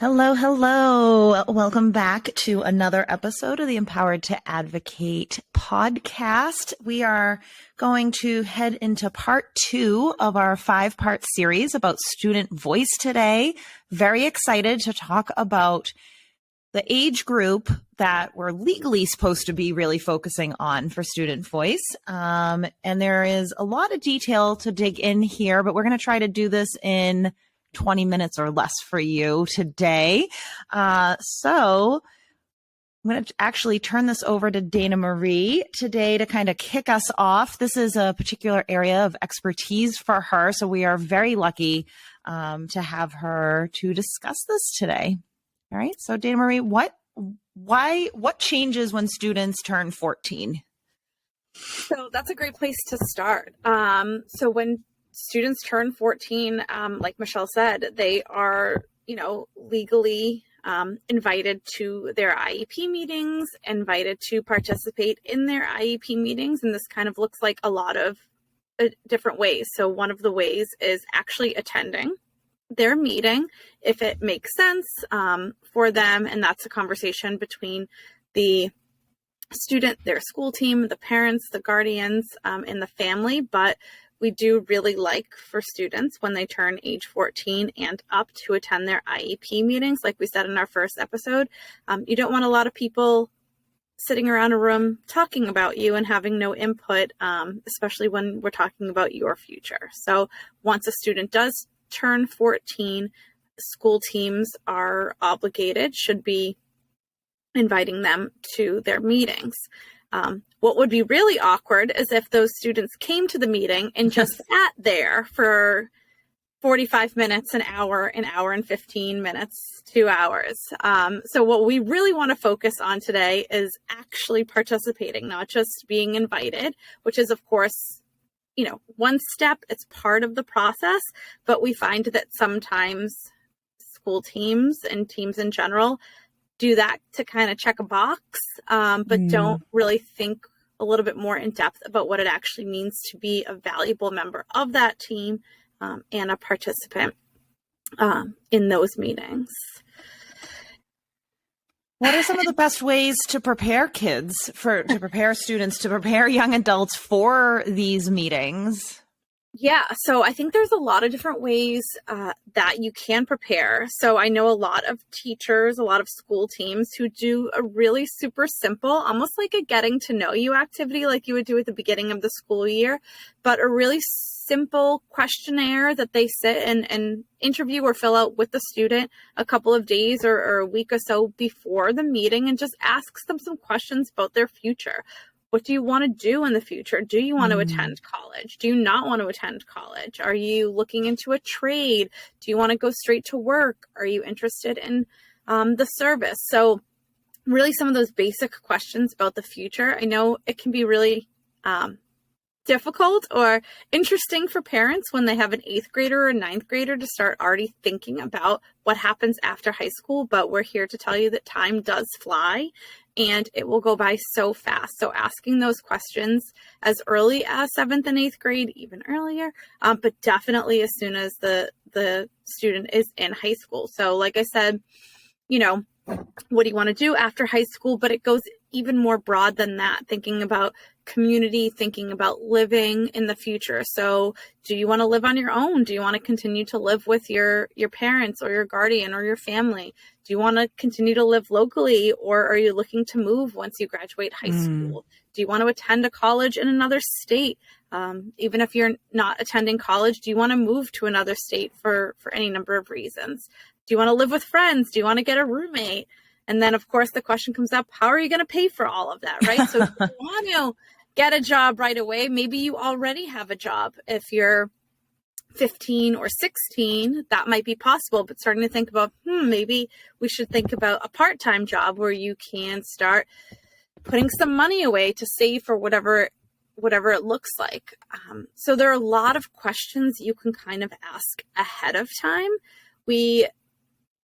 Hello, hello. Welcome back to another episode of the Empowered to Advocate podcast. We are going to head into part 2 of our 5-part series about student voice today. Very excited to talk about the age group that we're legally supposed to be really focusing on for student voice. And there is a lot of detail to dig in here, but we're going to try to do this in 20 minutes or less for you today. So I'm going to actually turn this over to Dana Marie today to kind of kick us off. This is a particular area of expertise for her, so we are very lucky to have her to discuss this today. All right. So Dana Marie, what changes when students turn 14? So that's a great place to start. So when students turn 14, like Michelle said, they are, legally invited to their IEP meetings, invited to participate in their IEP meetings. And this kind of looks like a lot of different ways. So one of the ways is actually attending their meeting if it makes sense for them. And that's a conversation between the student, their school team, the parents, the guardians, and the family. But we do really like for students when they turn age 14 and up to attend their IEP meetings. Like we said in our first episode, you don't want a lot of people sitting around a room talking about you and having no input, especially when we're talking about your future. So once a student does turn 14, school teams are obligated, should be inviting them to their meetings. What would be really awkward is if those students came to the meeting and just sat there for 45 minutes, an hour and 15 minutes, 2 hours. So what we really want to focus on today is actually participating, not just being invited, which is, of course, one step. It's part of the process, but we find that sometimes school teams and teams in general do that to kind of check a box, but don't really think a little bit more in depth about what it actually means to be a valuable member of that team and a participant in those meetings. What are some of the best ways to prepare students, to prepare young adults for these meetings? Yeah, so I think there's a lot of different ways that you can prepare. So I know a lot of teachers, a lot of school teams who do a really super simple, almost like a getting to know you activity like you would do at the beginning of the school year, but a really simple questionnaire that they sit and interview or fill out with the student a couple of days or a week or so before the meeting, and just asks them some questions about their future. What do you want to do in the future? Do you want to attend college? Do you not want to attend college? Are you looking into a trade? Do you want to go straight to work? Are you interested in the service? So really some of those basic questions about the future. I know it can be really difficult or interesting for parents when they have an 8th grader or a 9th grader to start already thinking about what happens after high school. But we're here to tell you that time does fly and it will go by so fast. So asking those questions as early as 7th and 8th grade, even earlier, but definitely as soon as the student is in high school. So like I said, what do you want to do after high school? But it goes even more broad than that, thinking about community, thinking about living in the future. So do you want to live on your own? Do you want to continue to live with your parents or your guardian or your family? Do you want to continue to live locally, or are you looking to move once you graduate high school? Do you want to attend a college in another state? Even if you're not attending college, do you want to move to another state for any number of reasons? Do you want to live with friends? Do you want to get a roommate? And then, of course, the question comes up, how are you going to pay for all of that, right? So if you want to get a job right away, maybe you already have a job. If you're 15 or 16, that might be possible, but starting to think about, maybe we should think about a part-time job where you can start putting some money away to save for whatever it looks like. So there are a lot of questions you can kind of ask ahead of time. We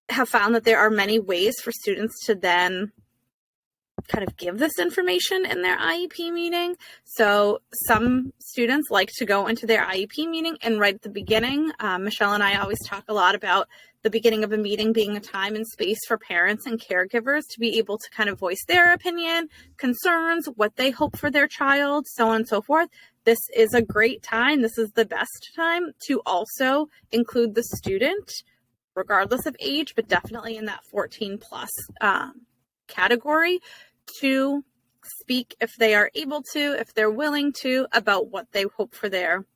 have found that there are many ways for students to then kind of give this information in their IEP meeting. So some students like to go into their IEP meeting and right at the beginning, Michelle and I always talk a lot about the beginning of a meeting being a time and space for parents and caregivers to be able to kind of voice their opinion, concerns, what they hope for their child, so on and so forth. This is a great time. This is the best time to also include the student, regardless of age, but definitely in that 14 plus category, to speak if they are able to, if they're willing to, about what they hope for their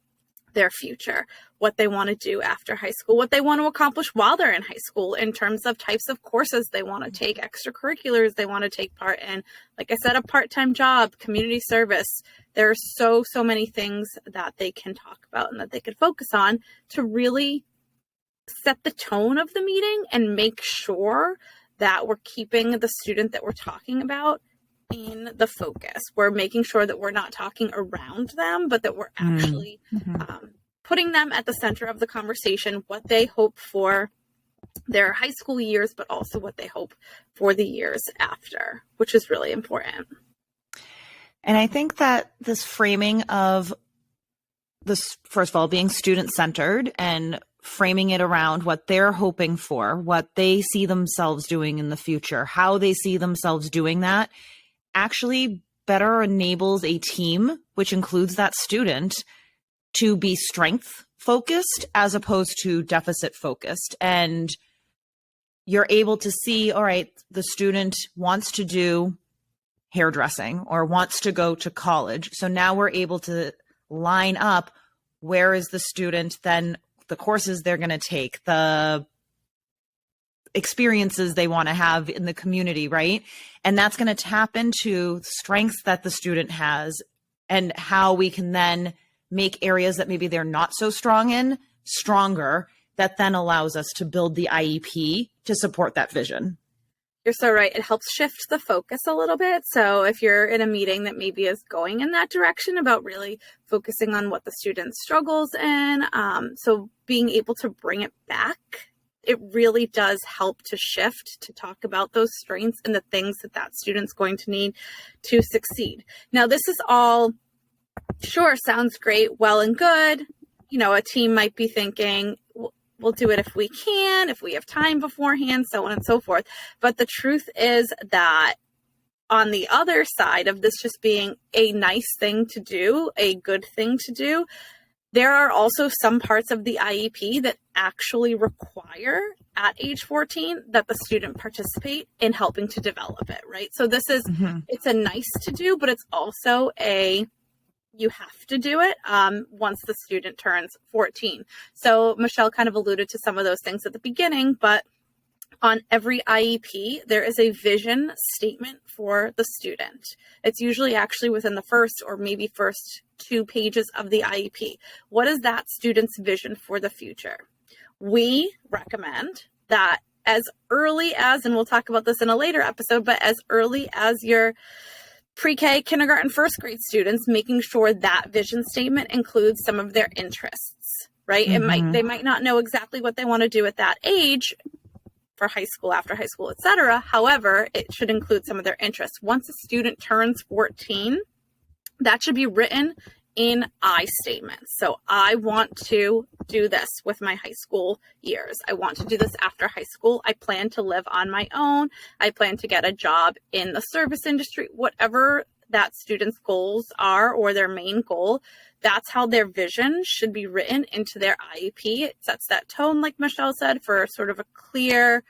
future, what they want to do after high school, what they want to accomplish while they're in high school in terms of types of courses they want to take, extracurriculars they want to take part in. Like I said, a part-time job, community service. There are so many things that they can talk about and that they could focus on to really set the tone of the meeting and make sure that we're keeping the student that we're talking about in the focus. We're making sure that we're not talking around them, but that we're actually putting them at the center of the conversation, what they hope for their high school years, but also what they hope for the years after, which is really important. And I think that this framing of this, first of all, being student-centered and framing it around what they're hoping for, what they see themselves doing in the future, how they see themselves doing that, actually better enables a team, which includes that student, to be strength focused as opposed to deficit focused. And you're able to see, all right, the student wants to do hairdressing or wants to go to college. So now we're able to line up, where is the student, then the courses they're going to take, the experiences they want to have in the community, right? And that's going to tap into strengths that the student has and how we can then make areas that maybe they're not so strong in stronger. That then allows us to build the IEP to support that vision. You're so right. It helps shift the focus a little bit. So if you're in a meeting that maybe is going in that direction about really focusing on what the student struggles in, so being able to bring it back, it really does help to shift to talk about those strengths and the things that that student's going to need to succeed. Now, this is all, sure, sounds great, well and good. You know, a team might be thinking, we'll do it if we can, if we have time beforehand, so on and so forth. But the truth is that on the other side of this just being a nice thing to do, a good thing to do, there are also some parts of the IEP that actually require at age 14 that the student participate in helping to develop it, right? So this is, it's a nice to do, but it's also you have to do it once the student turns 14. So Michelle kind of alluded to some of those things at the beginning, but on every IEP, there is a vision statement for the student. It's usually actually within the first or maybe first 2 pages of the IEP. What is that student's vision for the future? We recommend that as early as, and we'll talk about this in a later episode, but as early as your pre-K, kindergarten, first grade students, making sure that vision statement includes some of their interests, right? They might not know exactly what they want to do at that age for high school, after high school, etc. However, it should include some of their interests. Once a student turns 14, that should be written in I statements. So I want to do this with my high school years. I want to do this after high school. I plan to live on my own. I plan to get a job in the service industry, whatever that student's goals are or their main goal. That's how their vision should be written into their IEP. It sets that tone, like Michelle said, for sort of a clear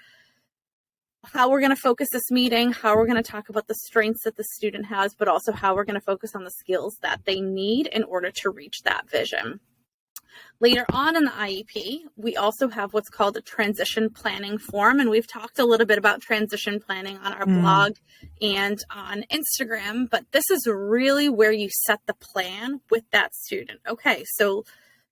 how we're going to focus this meeting, how we're going to talk about the strengths that the student has, but also how we're going to focus on the skills that they need in order to reach that vision. Later on in the IEP, we also have what's called a transition planning form. And we've talked a little bit about transition planning on our blog and on Instagram, but this is really where you set the plan with that student. Okay, so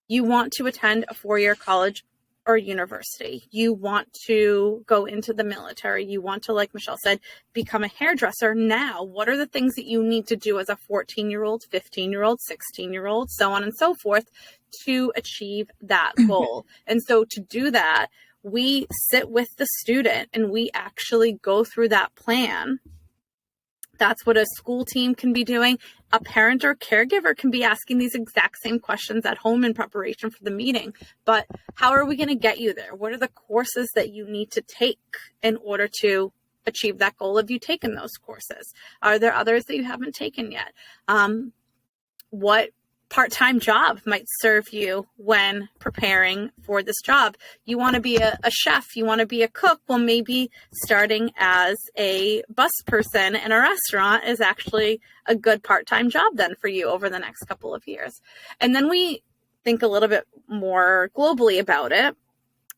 you want to attend a 4-year college or university. You want to go into the military. You want to, like Michelle said, become a hairdresser. Now, what are the things that you need to do as a 14-year-old, 15-year-old, 16-year-old, so on and so forth to achieve that goal? And so to do that, we sit with the student and we actually go through that plan That's what a school team can be doing. A parent or caregiver can be asking these exact same questions at home in preparation for the meeting. But how are we going to get you there? What are the courses that you need to take in order to achieve that goal of you taking those courses? Are there others that you haven't taken yet? What part-time job might serve you when preparing for this job? You want to be a chef, you want to be a cook. Well, maybe starting as a bus person in a restaurant is actually a good part-time job then for you over the next couple of years. And then we think a little bit more globally about it,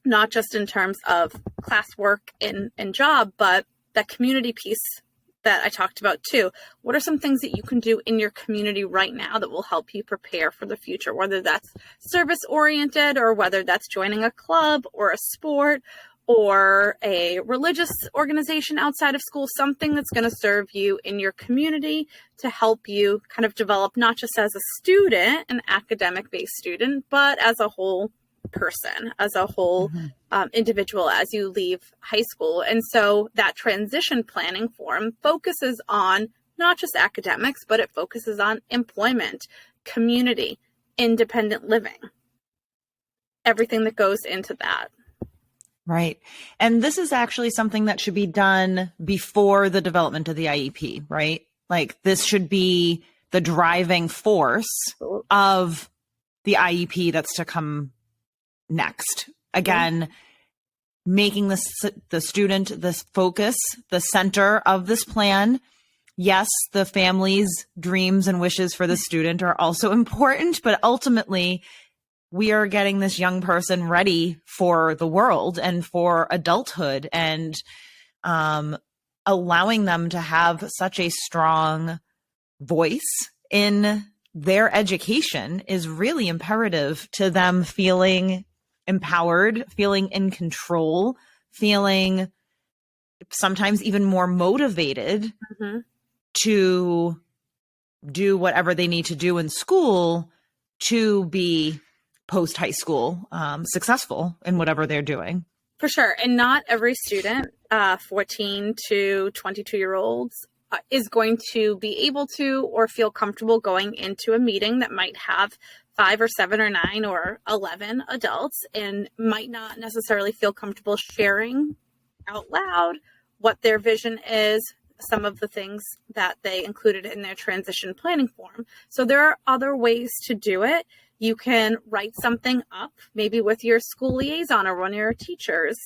not just in terms of classwork and job, but that community piece that I talked about too. What are some things that you can do in your community right now that will help you prepare for the future, whether that's service oriented or whether that's joining a club or a sport or a religious organization outside of school, something that's going to serve you in your community to help you kind of develop not just as a student, an academic based student, but as a whole person, as a whole individual as you leave high school. And so that transition planning form focuses on not just academics, but it focuses on employment, community, independent living, everything that goes into that. Right. And this is actually something that should be done before the development of the IEP, right? Like this should be the driving force of the IEP that's to come next. Again, making the student the focus, the center of this plan. Yes, the family's dreams and wishes for the student are also important, but ultimately we are getting this young person ready for the world and for adulthood, and allowing them to have such a strong voice in their education is really imperative to them feeling empowered, feeling in control, feeling sometimes even more motivated to do whatever they need to do in school to be post high school successful in whatever they're doing. For sure. And not every student, 14 to 22-year-olds, is going to be able to or feel comfortable going into a meeting that might have 5 or 7 or 9 or 11 adults and might not necessarily feel comfortable sharing out loud what their vision is, some of the things that they included in their transition planning form. So there are other ways to do it. You can write something up, maybe with your school liaison or one of your teachers,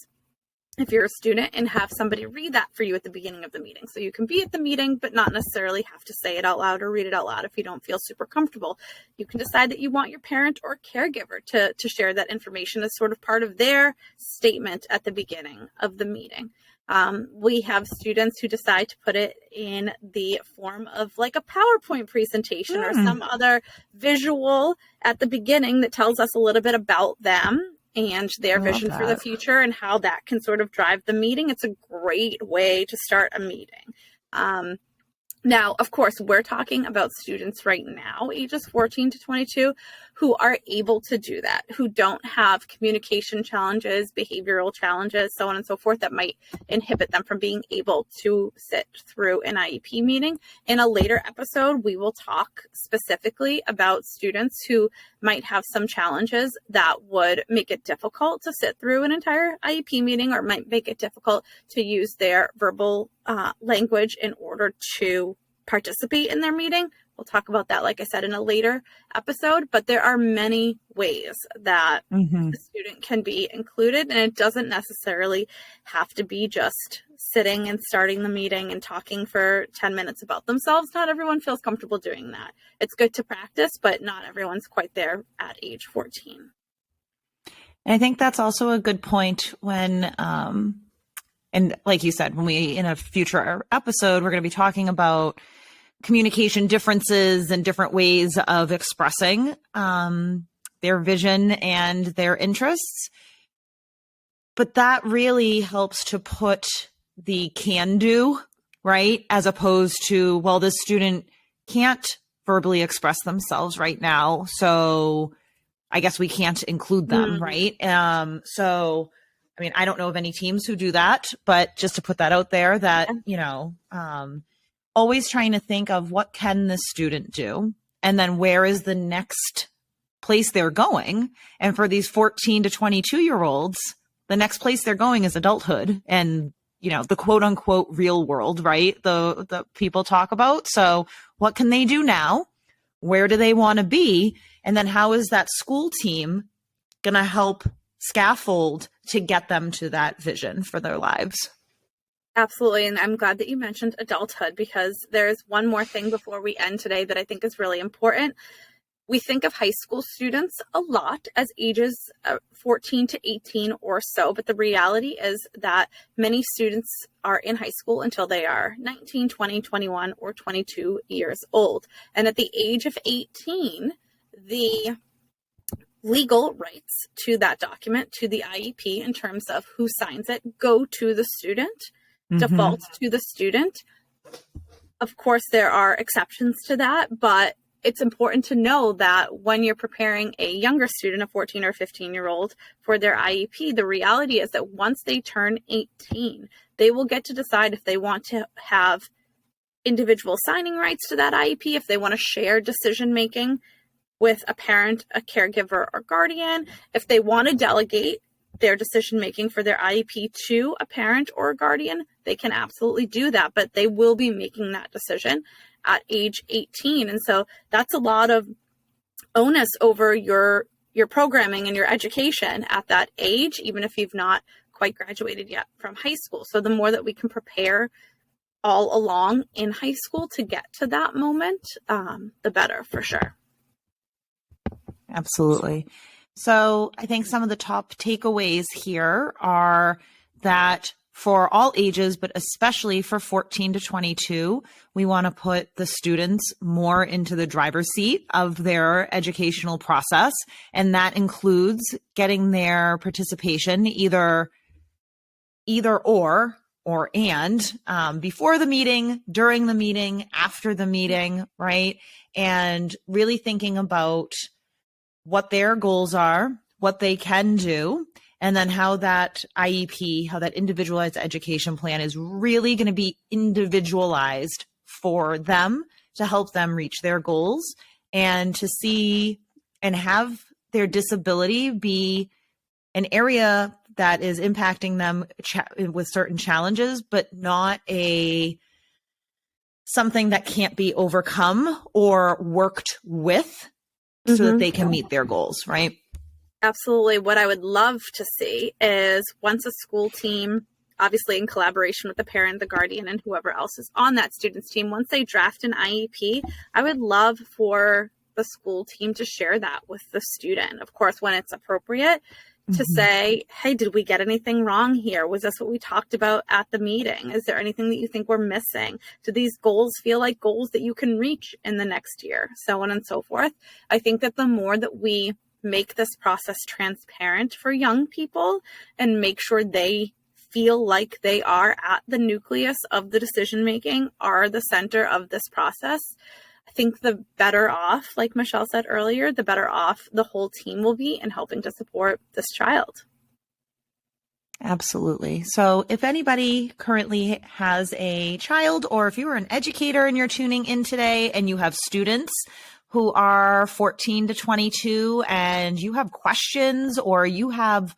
if you're a student, and have somebody read that for you at the beginning of the meeting. So you can be at the meeting, but not necessarily have to say it out loud or read it out loud if you don't feel super comfortable. You can decide that you want your parent or caregiver to share that information as sort of part of their statement at the beginning of the meeting. We have students who decide to put it in the form of like a PowerPoint presentation or some other visual at the beginning that tells us a little bit about them and their vision for the future and how that can sort of drive the meeting. It's a great way to start a meeting. Now, of course, we're talking about students right now, ages 14 to 22, who are able to do that, who don't have communication challenges, behavioral challenges, so on and so forth, that might inhibit them from being able to sit through an IEP meeting. In a later episode, we will talk specifically about students who might have some challenges that would make it difficult to sit through an entire IEP meeting, or might make it difficult to use their verbal language in order to participate in their meeting. We'll talk about that, like I said, in a later episode, but there are many ways that the student can be included, and it doesn't necessarily have to be just sitting and starting the meeting and talking for 10 minutes about themselves. Not everyone feels comfortable doing that. It's good to practice, but not everyone's quite there at age 14. And I think that's also a good point when, and like you said, when we, in a future episode, we're going to be talking about communication differences and different ways of expressing their vision and their interests. But that really helps to put the can do, right? As opposed to, well, this student can't verbally express themselves right now, so I guess we can't include them, right? So, I mean, I don't know of any teams who do that, but just to put that out there that, you know, always trying to think of what can this student do? And then where is the next place they're going? And for these 14 to 22-year-olds, the next place they're going is adulthood and, the quote unquote real world, right? The people talk about. So what can they do now? Where do they want to be? And then how is that school team going to help scaffold to get them to that vision for their lives? Absolutely. And I'm glad that you mentioned adulthood, because there's one more thing before we end today that I think is really important. We think of high school students a lot as ages 14 to 18 or so, but the reality is that many students are in high school until they are 19, 20, 21, or 22 years old. And at the age of 18, the legal rights to that document, to the IEP in terms of who signs it, go to the student, default to the student. Of course, there are exceptions to that, but it's important to know that when you're preparing a younger student, a 14 or 15-year-old, for their IEP, the reality is that once they turn 18, they will get to decide if they want to have individual signing rights to that IEP, if they want to share decision-making with a parent, a caregiver, or guardian, if they want to delegate their decision-making for their IEP to a parent or a guardian, they can absolutely do that, but they will be making that decision at age 18. And so that's a lot of onus over your programming and your education at that age, even if you've not quite graduated yet from high school. So the more that we can prepare all along in high school to get to that moment, the better, for sure. Absolutely. So I think some of the top takeaways here are that for all ages, but especially for 14 to 22, we want to put the students more into the driver's seat of their educational process. And that includes getting their participation either or before the meeting, during the meeting, after the meeting, right? And really thinking about what their goals are, what they can do, and then how that IEP, how that individualized education plan is really going to be individualized for them to help them reach their goals, and to see and have their disability be an area that is impacting them with certain challenges, but not something that can't be overcome or worked with so that they can meet their goals, right? Absolutely. What I would love to see is once a school team, obviously in collaboration with the parent, the guardian, and whoever else is on that student's team, once they draft an IEP, I would love for the school team to share that with the student. Of course, when it's appropriate, to say, hey, did we get anything wrong here? Was this what we talked about at the meeting? Is there anything that you think we're missing? Do these goals feel like goals that you can reach in the next year? So on and so forth. I think that the more that we make this process transparent for young people and make sure they feel like they are at the nucleus of the decision making, are the center of this process, I think the better off, like Michelle said earlier, the better off the whole team will be in helping to support this child. Absolutely. So if anybody currently has a child, or if you are an educator and you're tuning in today and you have students who are 14 to 22 and you have questions, or you have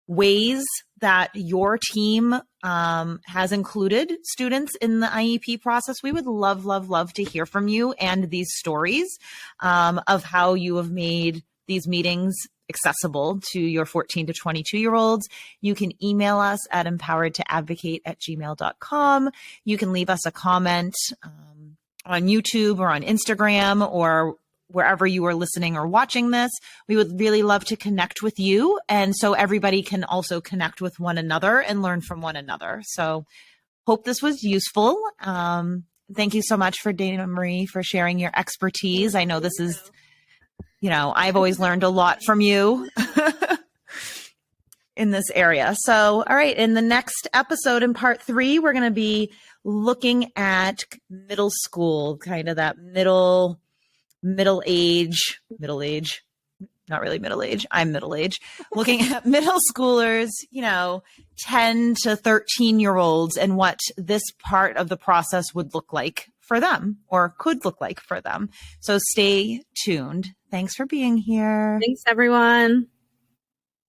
ways that your team has included students in the IEP process, we would love, love, love to hear from you and these stories of how you have made these meetings accessible to your 14 to 22-year-olds. You can email us at empoweredtoadvocate@gmail.com. You can leave us a comment on YouTube or on Instagram or wherever you are listening or watching this. We would really love to connect with you. And so everybody can also connect with one another and learn from one another. So hope this was useful. Thank you so much for Dana Marie for sharing your expertise. I know this is, I've always learned a lot from you in this age. So, all right. In the next episode, in part 3, we're going to be looking at middle school, kind of that middle age, not really middle age. I'm middle age, looking at middle schoolers, 10 to 13-year-olds, and what this part of the process would look like for them or could look like for them. So stay tuned. Thanks for being here. Thanks, everyone.